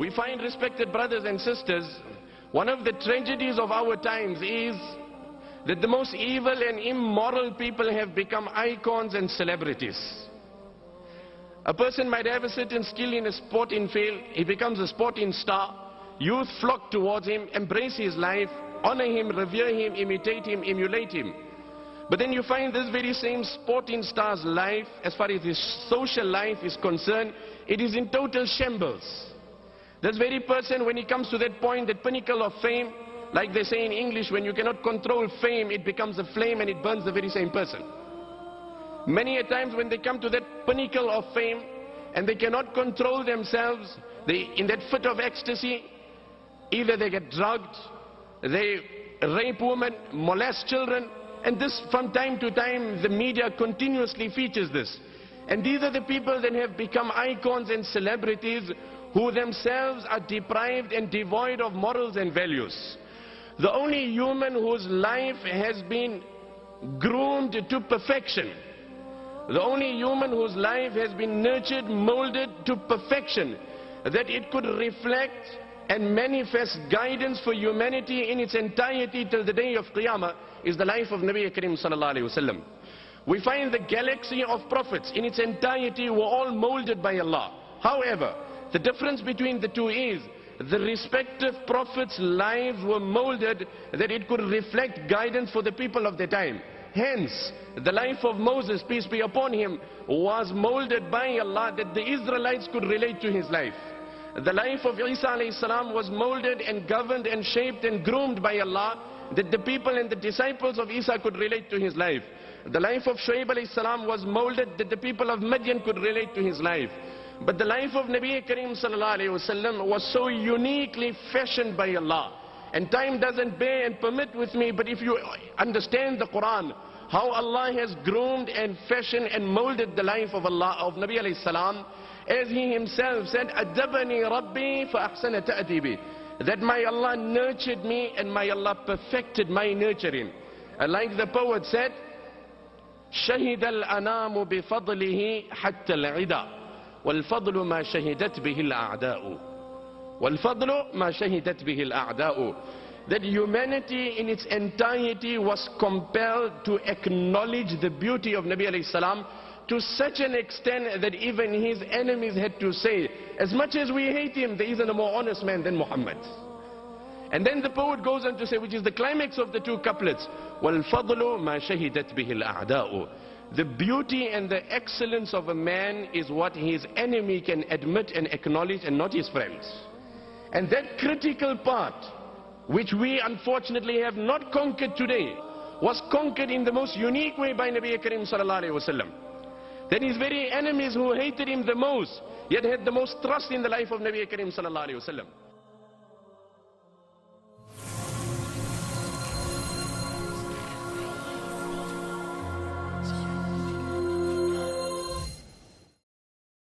We find, respected brothers and sisters, one of the tragedies of our times is that the most evil and immoral people have become icons and celebrities. A person might have a certain skill in a sporting field, he becomes a sporting star, youth flock towards him, embrace his life, honor him, revere him, imitate him, emulate him. But then you find this very same sporting star's life, as far as his social life is concerned, it is in total shambles. This very person, when he comes to that point, that pinnacle of fame, like they say in English, when you cannot control fame, it becomes a flame and it burns the very same person. Many a times when they come to that pinnacle of fame and they cannot control themselves, in that fit of ecstasy, either they get drugged, they rape women, molest children, and this from time to time the media continuously features this. And these are the people that have become icons and celebrities who themselves are deprived and devoid of morals and values. The only human whose life has been groomed to perfection, the only human whose life has been nurtured, molded to perfection, that it could reflect and manifest guidance for humanity in its entirety till the day of Qiyamah, is the life of Nabi Karim sallallahu alayhi wasallam. We find the galaxy of prophets in its entirety were all molded by Allah. However, the difference between the two is the respective prophets' lives were molded that it could reflect guidance for the people of the time. Hence, the life of Moses, peace be upon him, was molded by Allah that the Israelites could relate to his life. The life of Isa alayhi salam was molded and governed and shaped and groomed by Allah that the people and the disciples of Isa could relate to his life. The life of Shuaib alayhi salam was molded that the people of Madian could relate to his life. But the life of Nabi Karim sallallahu alayhi wasallam was so uniquely fashioned by Allah. And time doesn't bear and permit with me, but if you understand the Quran, how Allah has groomed and fashioned and molded the life of Allah, of Nabi alayhi salam, as he himself said, "Adabani Rabbi fa ahsana ta'dibi," that my Allah nurtured me and my Allah perfected my nurturing. And like the poet said, "Shahid al-anamu bi fadlihi hatta al-ida, wal fadlu ma shahidat bihi al-a'da'u." وَالْفَضْلُ مَا شَهِدَتْ بِهِ الْأَعْدَاءُ. That humanity in its entirety was compelled to acknowledge the beauty of Nabi alayhi salam to such an extent that even his enemies had to say, as much as we hate him, there isn't a more honest man than Muhammad. And then the poet goes on to say, which is the climax of the two couplets, وَالْفَضْلُ مَا شَهِدَتْ بِهِ الْأَعْدَاءُ. The beauty and the excellence of a man is what his enemy can admit and acknowledge and not his friends. And that critical part, which we unfortunately have not conquered today, was conquered in the most unique way by Nabi Karim sallallahu alayhi wasallam. That his very enemies who hated him the most, yet had the most trust in the life of Nabi Karim sallallahu alayhi wasallam.